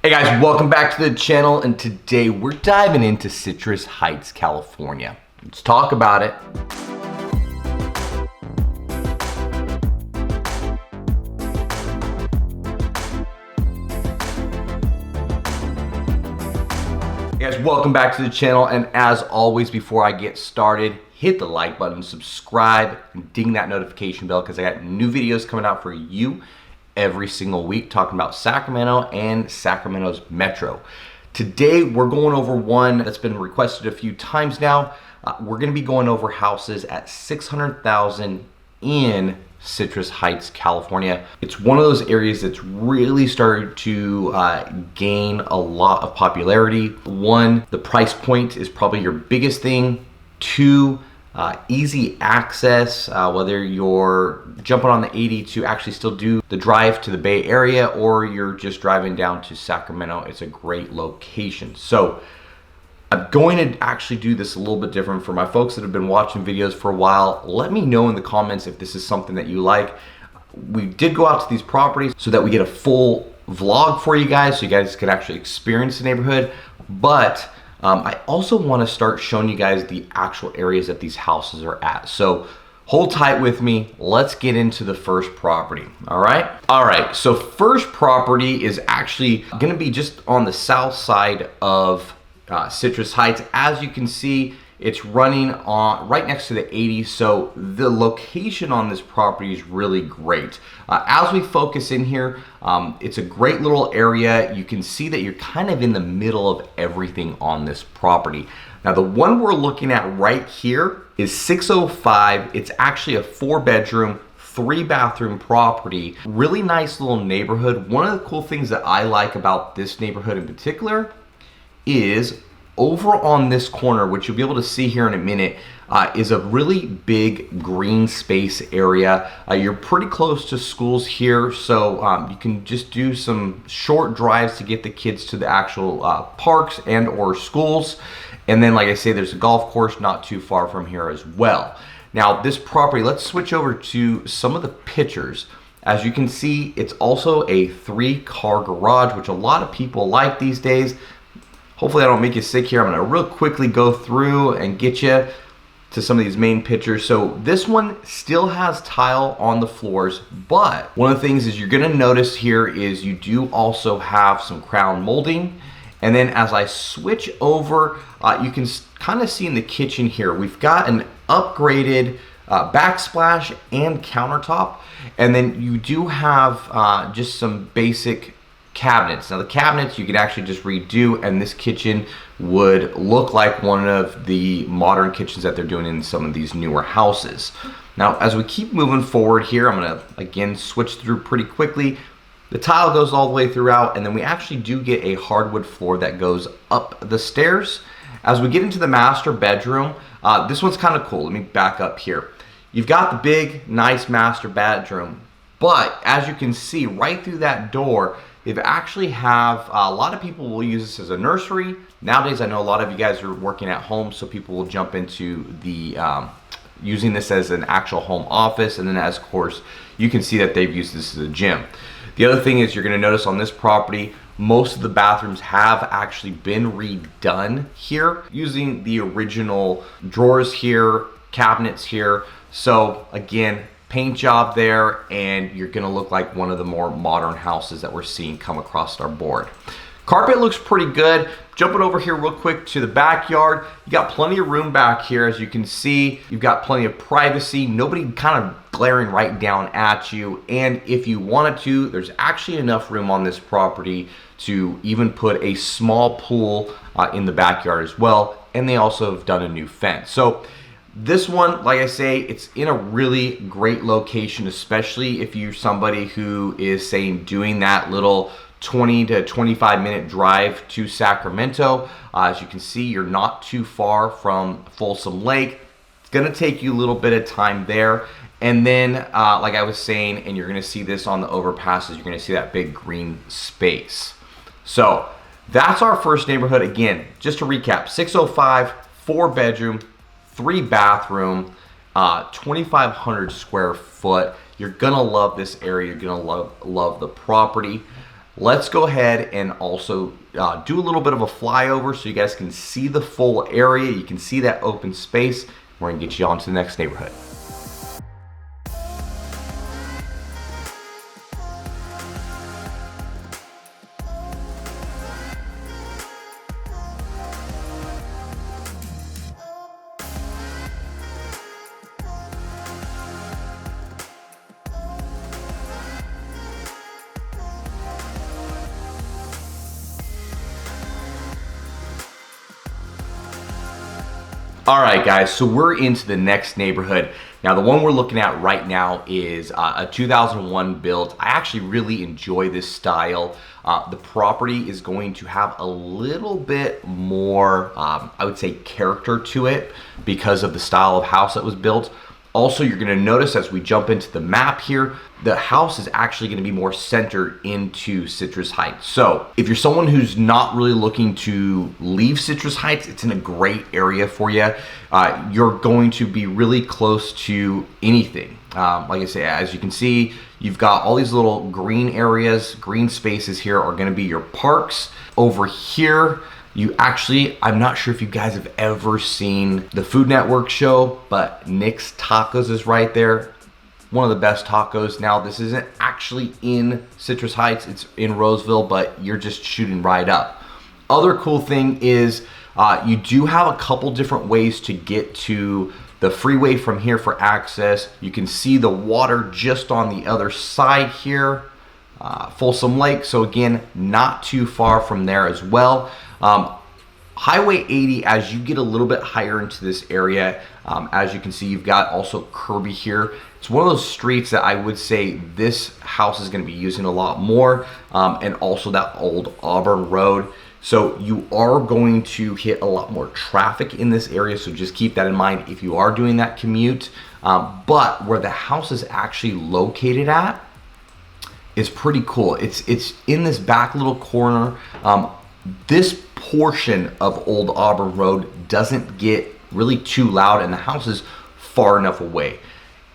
Hey guys, welcome back to the channel, and today we're diving into Citrus Heights, California. Let's talk about it. Hey guys, welcome back to the channel, and as always, before I get started, hit the like button, subscribe, and ding that notification bell because I got new videos coming out for you every single week talking about Sacramento and Sacramento's metro. Today we're going over one that's been requested a few times now. We're going to be going over houses at $600,000 in Citrus Heights, California. It's one of those areas that's really started to gain a lot of popularity. One, the price point is probably your biggest thing. Two, easy access, whether you're jumping on the 80 to actually still do the drive to the Bay Area or you're just driving down to Sacramento, it's a great location. So I'm going to actually do this a little bit different for my folks that have been watching videos for a while. Let me know in the comments if this is something that you like. We did go out to these properties so that we get a full vlog for you guys so you guys can actually experience the neighborhood, but I also want to start showing you guys the actual areas that these houses are at. So hold tight with me. Let's get into the first property. All right. So first property is actually going to be just on the south side of Citrus Heights. As you can see, it's running on right next to the 80. So the location on this property is really great. As we focus in here, it's a great little area. You can see that you're kind of in the middle of everything on this property. Now, the one we're looking at right here is 605. It's actually a 4-bedroom, 3-bathroom property. Really nice little neighborhood. One of the cool things that I like about this neighborhood in particular is over on this corner, which you'll be able to see here in a minute, is a really big green space area. You're pretty close to schools here, so you can just do some short drives to get the kids to the actual parks and or schools. And then, like I say, there's a golf course not too far from here as well. Now, this property, let's switch over to some of the pictures. As you can see, it's also a 3-car garage, which a lot of people like these days. Hopefully I don't make you sick here. I'm gonna real quickly go through and get you to some of these main pictures. So this one still has tile on the floors, but one of the things is you're gonna notice here is you do also have some crown molding. And then as I switch over, you can kind of see in the kitchen here, we've got an upgraded backsplash and countertop. And then you do have just some basic cabinets. Now the cabinets you could actually just redo, and this kitchen would look like one of the modern kitchens that they're doing in some of these newer houses. Now as we keep moving forward here, I'm gonna again switch through pretty quickly. The tile goes all the way throughout, and then we actually do get a hardwood floor that goes up the stairs. As we get into the master bedroom, this one's kind of cool. Let me back up here. You've got the big nice master bedroom, but as you can see right through that door, they actually have, a lot of people will use this as a nursery. Nowadays, I know a lot of you guys are working at home, so people will jump into the, using this as an actual home office. And then as of course, you can see that they've used this as a gym. The other thing is you're gonna notice on this property, most of the bathrooms have actually been redone here using the original drawers here, cabinets here. So again, paint job there, and you're gonna look like one of the more modern houses that we're seeing come across our board. Carpet looks pretty good. Jumping over here real quick to the backyard, you got plenty of room back here. As you can see, you've got plenty of privacy, nobody kind of glaring right down at you. And if you wanted to, there's actually enough room on this property to even put a small pool in the backyard as well. And they also have done a new fence. So this one, like I say, it's in a really great location, especially if you're somebody who is saying doing that little 20 to 25 minute drive to Sacramento. As you can see, you're not too far from Folsom Lake. It's gonna take you a little bit of time there. And then, like I was saying, and you're gonna see this on the overpasses, you're gonna see that big green space. So that's our first neighborhood. Again, just to recap, 605, 4-bedroom, 3-bathroom, 2,500 square foot. You're gonna love this area. You're gonna love the property. let's go ahead and also do a little bit of a flyover so you guys can see the full area. You can see that open space. We're gonna get you on to the next neighborhood. All right, guys, so we're into the next neighborhood. Now, the one we're looking at right now is a 2001 build. I actually really enjoy this style. The property is going to have a little bit more, I would say, character to it because of the style of house that was built. Also, you're gonna notice as we jump into the map here, the house is actually gonna be more centered into Citrus Heights. So if you're someone who's not really looking to leave Citrus Heights, it's in a great area for you. You're going to be really close to anything. Like I say, as you can see, you've got all these little green areas, green spaces here are gonna be your parks. Over here, you actually, I'm not sure if you guys have ever seen the Food Network show, but Nick's Tacos is right there. One of the best tacos. Now, this isn't actually in Citrus Heights, it's in Roseville, but you're just shooting right up. Other cool thing is you do have a couple different ways to get to the freeway from here for access. You can see the water just on the other side here. Folsom Lake, so again, not too far from there as well. Highway 80, as you get a little bit higher into this area, as you can see, you've got also Kirby here. It's one of those streets that I would say this house is going to be using a lot more, and also that old Auburn Road. So you are going to hit a lot more traffic in this area, so just keep that in mind if you are doing that commute. But where the house is actually located at is pretty cool. It's in this back little corner. This portion of Old Auburn Road doesn't get really too loud, and the house is far enough away.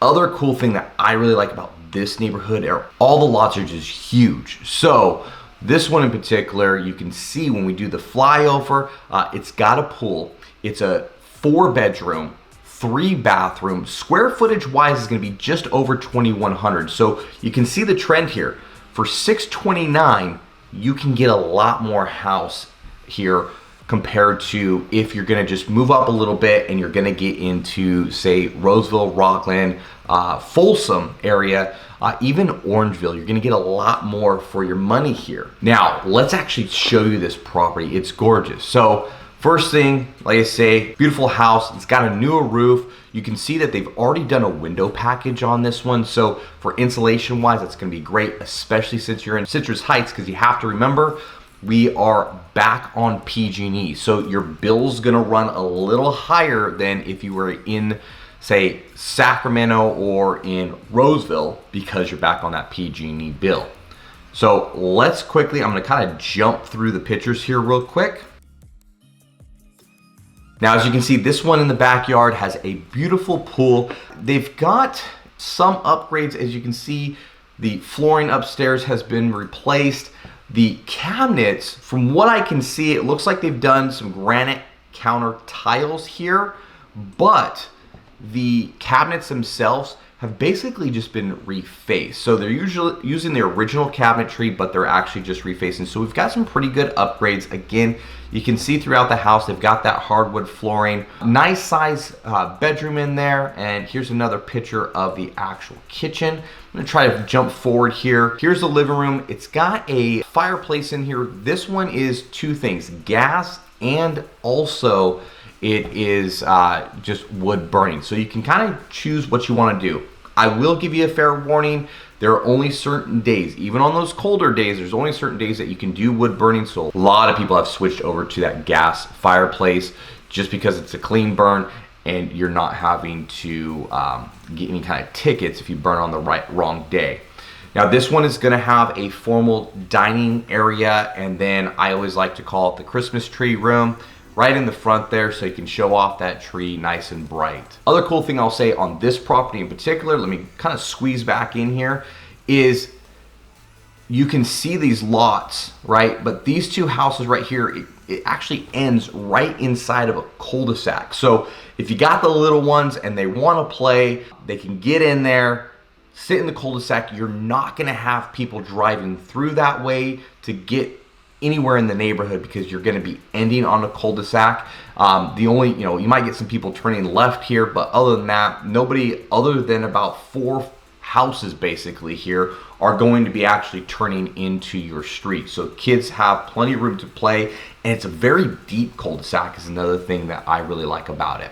Other cool thing that I really like about this neighborhood are all the lots are just huge. So this one in particular, you can see when we do the flyover, it's got a pool. It's a 4-bedroom, 3-bathroom. Square footage wise is going to be just over 2,100. So you can see the trend here. For $629, you can get a lot more house here compared to if you're gonna just move up a little bit and you're gonna get into, say, Roseville, Rockland, Folsom area, even Orangeville. You're gonna get a lot more for your money here. Now, let's actually show you this property. It's gorgeous. So first thing, like I say, beautiful house. It's got a newer roof. You can see that they've already done a window package on this one. So for insulation wise, that's gonna be great, especially since you're in Citrus Heights, because you have to remember, we are back on PG&E. So your bill's gonna run a little higher than if you were in, say, Sacramento or in Roseville, because you're back on that PG&E bill. So let's quickly, I'm gonna kind of jump through the pictures here real quick. Now, as you can see, this one in the backyard has a beautiful pool. They've got some upgrades. As you can see, the flooring upstairs has been replaced. The cabinets, from what I can see, it looks like they've done some granite counter tiles here, but the cabinets themselves have basically just been refaced. So they're usually using the original cabinetry, but they're actually just refacing. So we've got some pretty good upgrades. Again, you can see throughout the house, they've got that hardwood flooring. Nice size bedroom in there. And here's another picture of the actual kitchen. I'm gonna try to jump forward here. Here's the living room. It's got a fireplace in here. This one is two things, gas and also it is just wood burning. So you can kind of choose what you want to do. I will give you a fair warning. There are only certain days, even on those colder days, there's only certain days that you can do wood burning. So a lot of people have switched over to that gas fireplace just because it's a clean burn and you're not having to get any kind of tickets if you burn on the wrong day. Now this one is gonna have a formal dining area, and then I always like to call it the Christmas tree room, right in the front there, so you can show off that tree nice and bright. Other cool thing I'll say on this property in particular, let me kind of squeeze back in here, is you can see these lots, right? But these two houses right here, it actually ends right inside of a cul-de-sac. So if you got the little ones and they want to play, they can get in there, sit in the cul-de-sac. You're not going to have people driving through that way to get anywhere in the neighborhood because you're going to be ending on a cul-de-sac. The only, you might get some people turning left here, but other than that, nobody other than about 4 houses basically here are going to be actually turning into your street. So kids have plenty of room to play, and it's a very deep cul-de-sac is another thing that I really like about it.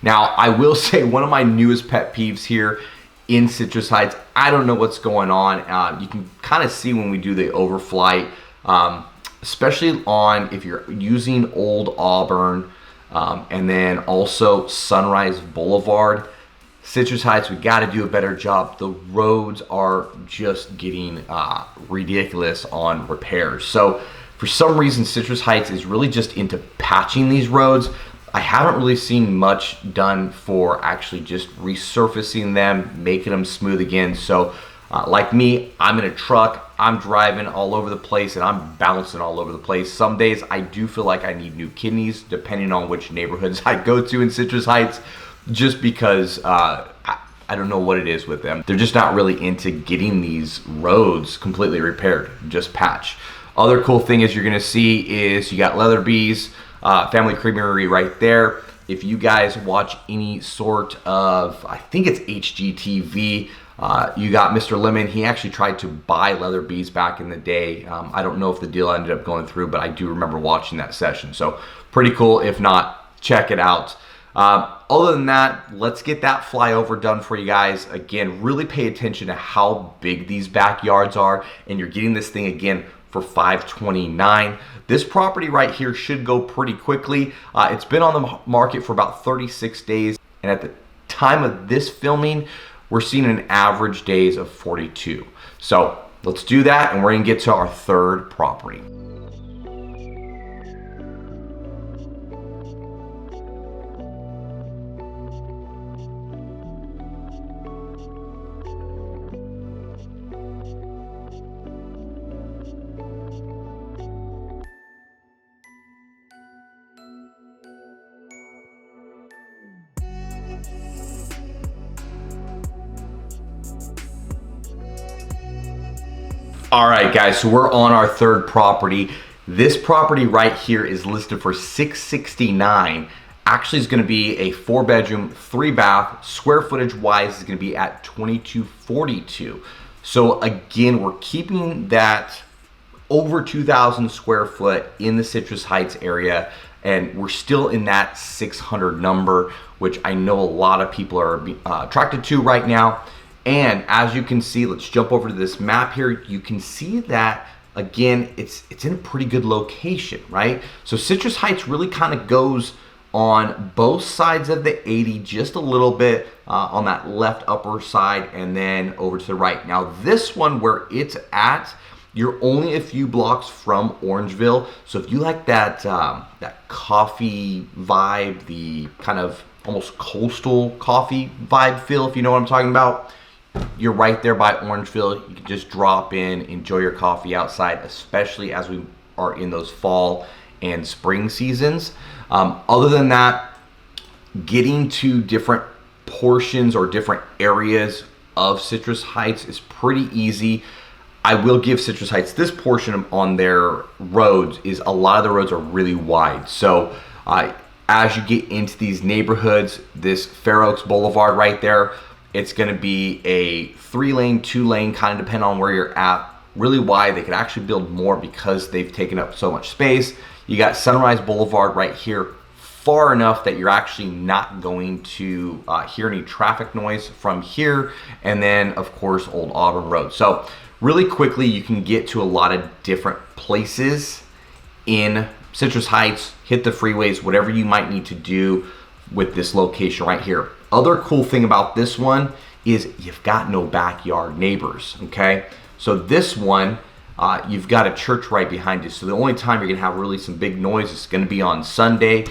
Now, I will say one of my newest pet peeves here in Citrus Heights, I don't know what's going on. You can kind of see when we do the overflight, especially on if you're using Old Auburn, and then also Sunrise Boulevard. Citrus Heights, we got to do a better job. The roads are just getting ridiculous on repairs. So for some reason, Citrus Heights is really just into patching these roads. I haven't really seen much done for actually just resurfacing them, making them smooth again. So like me, I'm in a truck, I'm driving all over the place and I'm bouncing all over the place. Some days I do feel like I need new kidneys depending on which neighborhoods I go to in Citrus Heights, just because I don't know what it is with them. They're just not really into getting these roads completely repaired, just patch. Other cool thing is you're gonna see is you got Leatherby's Family Creamery right there. If you guys watch any sort of, I think it's HGTV, you got Mr. Lemon. He actually tried to buy Leatherby's back in the day. I don't know if the deal ended up going through, but I do remember watching that session. So pretty cool. If not, check it out. Other than that, let's get that flyover done for you guys. Again, really pay attention to how big these backyards are, and you're getting this thing again for $529. This property right here should go pretty quickly. It's been on the market for about 36 days, and at the time of this filming, we're seeing an average days of 42. So let's do that, and we're gonna get to our third property. All right, guys, so we're on our third property. This property right here is listed for $669. Actually, is going to be a 4-bedroom, 3-bath. Square footage wise is going to be at 2242. So again, we're keeping that over 2,000 square foot in the Citrus Heights area, and we're still in that 600 number, which I know a lot of people are attracted to right now. And as you can see, let's jump over to this map here. You can see that, again, it's in a pretty good location, right? So Citrus Heights really kind of goes on both sides of the 80, just a little bit on that left upper side and then over to the right. Now this one where it's at, you're only a few blocks from Orangeville. So if you like that, that coffee vibe, the kind of almost coastal coffee vibe feel, if you know what I'm talking about, you're right there by Orangeville. You can just drop in, enjoy your coffee outside, especially as we are in those fall and spring seasons. Other than that, getting to different portions or different areas of Citrus Heights is pretty easy. I will give Citrus Heights this portion on their roads is a lot of the roads are really wide. So as you get into these neighborhoods, this Fair Oaks Boulevard right there, it's going to be a 3-lane, 2-lane, kind of depending on where you're at. Really wide. They could actually build more because they've taken up so much space. You got Sunrise Boulevard right here, far enough that you're actually not going to hear any traffic noise from here. And then, of course, Old Auburn Road. So really quickly, you can get to a lot of different places in Citrus Heights, hit the freeways, whatever you might need to do with this location right here. Other cool thing about this one is you've got no backyard neighbors, okay? So this one, you've got a church right behind you. So the only time you're gonna have really some big noise is gonna be on Sunday.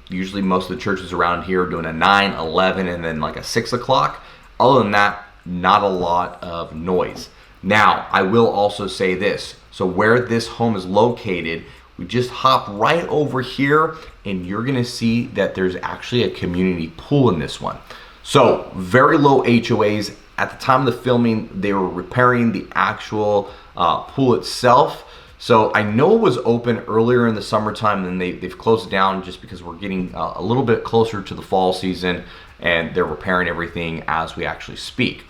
Usually most of the churches around here are doing a 9, 11, and then like a 6 o'clock. Other than that, not a lot of noise. Now, I will also say this. So where this home is located, we just hop right over here and you're gonna see that there's actually a community pool in this one. So very low HOAs. At the time of the filming, they were repairing the actual pool itself. So I know it was open earlier in the summertime, and they've closed it down just because we're getting a little bit closer to the fall season and they're repairing everything as we actually speak.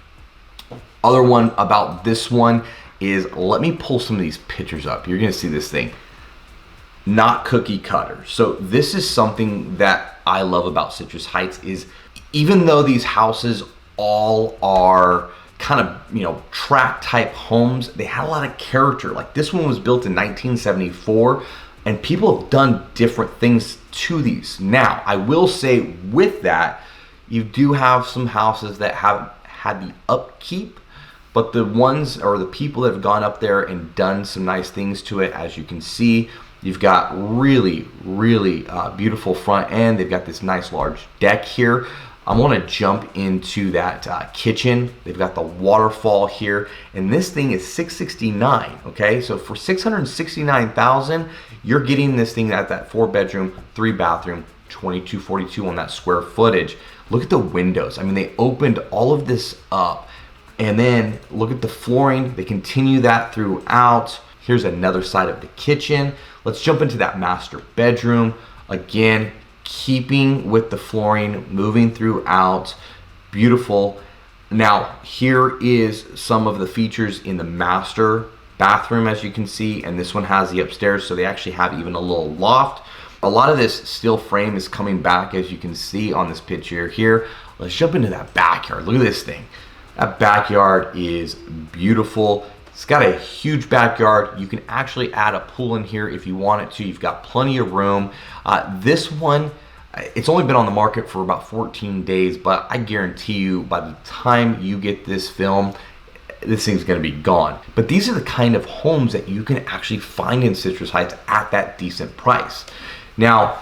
Other one about this one is, let me pull some of these pictures up. You're gonna see this thing. Not cookie cutter. So this is something that I love about Citrus Heights is even though these houses all are kind of, tract type homes, they had a lot of character. Like this one was built in 1974 and people have done different things to these. Now, I will say with that, you do have some houses that haven't had the upkeep, but the ones or the people that have gone up there and done some nice things to it, as you can see, you've got really, really beautiful front end. They've got this nice large deck here. I want to jump into that kitchen. They've got the waterfall here, and this thing is $669. Okay, so for $669,000, you're getting this thing at that 4-bedroom, 3-bathroom, $2,242 on that square footage. Look at the windows. I mean, they opened all of this up, and then look at the flooring. They continue that throughout. Here's another side of the kitchen. Let's jump into that master bedroom. Again, keeping with the flooring, moving throughout, beautiful. Now, here is some of the features in the master bathroom, as you can see, and this one has the upstairs, so they actually have even a little loft. A lot of this steel frame is coming back, as you can see on this picture here. Let's jump into that backyard. Look at this thing. That backyard is beautiful. It's got a huge backyard. You can actually add a pool in here if you want it to. You've got plenty of room. This one, it's only been on the market for about 14 days, but I guarantee you by the time you get this film, this thing's gonna be gone. But these are the kind of homes that you can actually find in Citrus Heights at that decent price. Now,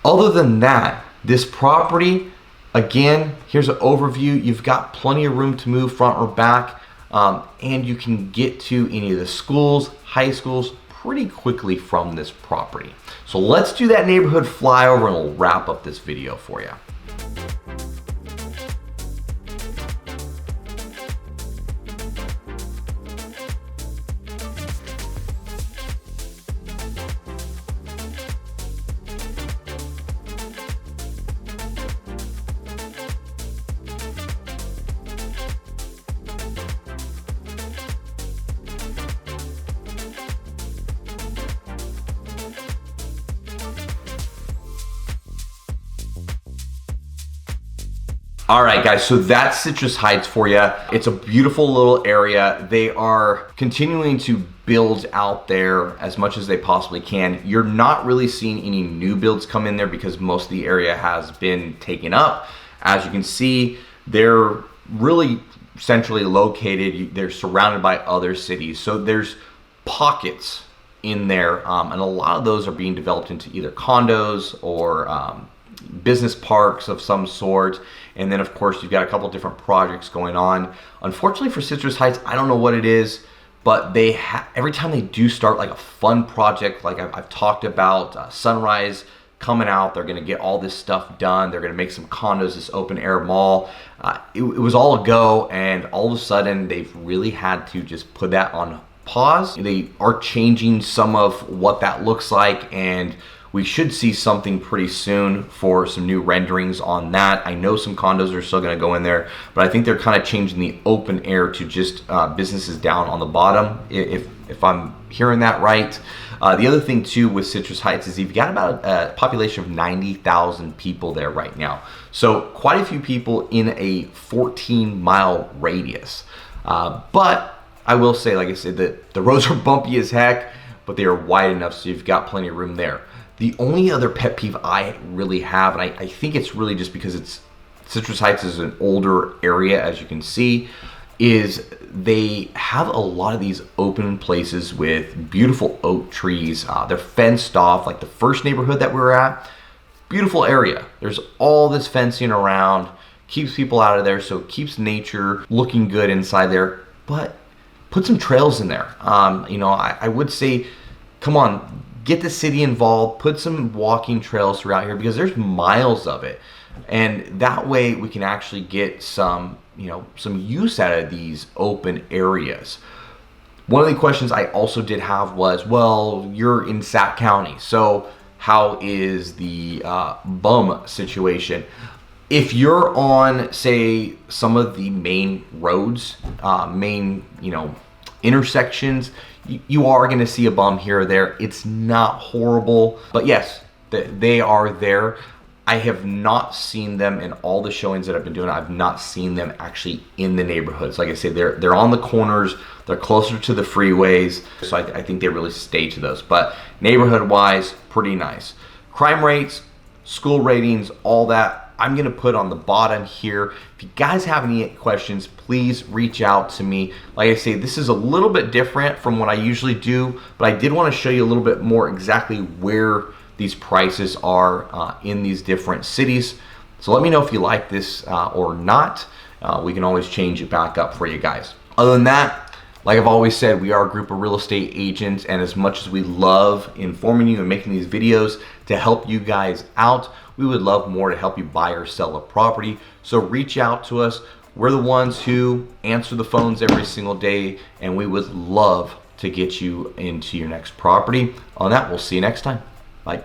other than that, this property, again, here's an overview. You've got plenty of room to move front or back. And you can get to any of the schools, high schools, pretty quickly from this property. So let's do that neighborhood flyover and we'll wrap up this video for you. All right, guys, so that's Citrus Heights for you. It's a beautiful little area. They are continuing to build out there as much as they possibly can. You're not really seeing any new builds come in there because most of the area has been taken up. As you can see, they're really centrally located. They're surrounded by other cities. So there's pockets in there, and a lot of those are being developed into either condos or business parks of some sort. And then of course you've got a couple different projects going on. Unfortunately for Citrus Heights, I don't know what it is, but they every time they do start like a fun project, like I've talked about Sunrise coming out, they're gonna get all this stuff done. They're gonna make some condos, this open air mall. It was all a go, and all of a sudden they've really had to just put that on pause. They are changing some of what that looks like, and we should see something pretty soon for some new renderings on that. I know some condos are still gonna go in there, but I think they're kind of changing the open air to just businesses down on the bottom, if I'm hearing that right. The other thing too with Citrus Heights is you've got about a population of 90,000 people there right now. So quite a few people in a 14-mile radius. But I will say, like I said, the roads are bumpy as heck, but they are wide enough so you've got plenty of room there. The only other pet peeve I really have, and I think it's really just because Citrus Heights is an older area, as you can see, is they have a lot of these open places with beautiful oak trees. They're fenced off, like the first neighborhood that we were at, beautiful area. There's all this fencing around, keeps people out of there, so it keeps nature looking good inside there. But put some trails in there. You know, I would say, come on, get the city involved, put some walking trails throughout here because there's miles of it. And that way we can actually get some, you know, some use out of these open areas. One of the questions I also did have was, well, you're in Sac County, so how is the bum situation? If you're on, say, some of the main roads, main, you know, intersections, you are going to see a bum here or there. It's not horrible, but yes, they are there. I have not seen them in all the showings that I've been doing. I've not seen them actually in the neighborhoods. Like I said, they're on the corners. They're closer to the freeways. So I think they really stay to those. But neighborhood-wise, pretty nice. Crime rates, school ratings, all that, I'm going to put on the bottom here. If you guys have any questions, please reach out to me. Like I say, this is a little bit different from what I usually do, but I did want to show you a little bit more exactly where these prices are in these different cities. So let me know if you like this or not. We can always change it back up for you guys. Other than that, like I've always said, we are a group of real estate agents, and as much as we love informing you and making these videos to help you guys out, we would love more to help you buy or sell a property. So reach out to us. We're the ones who answer the phones every single day, and we would love to get you into your next property. On that, we'll see you next time. Bye.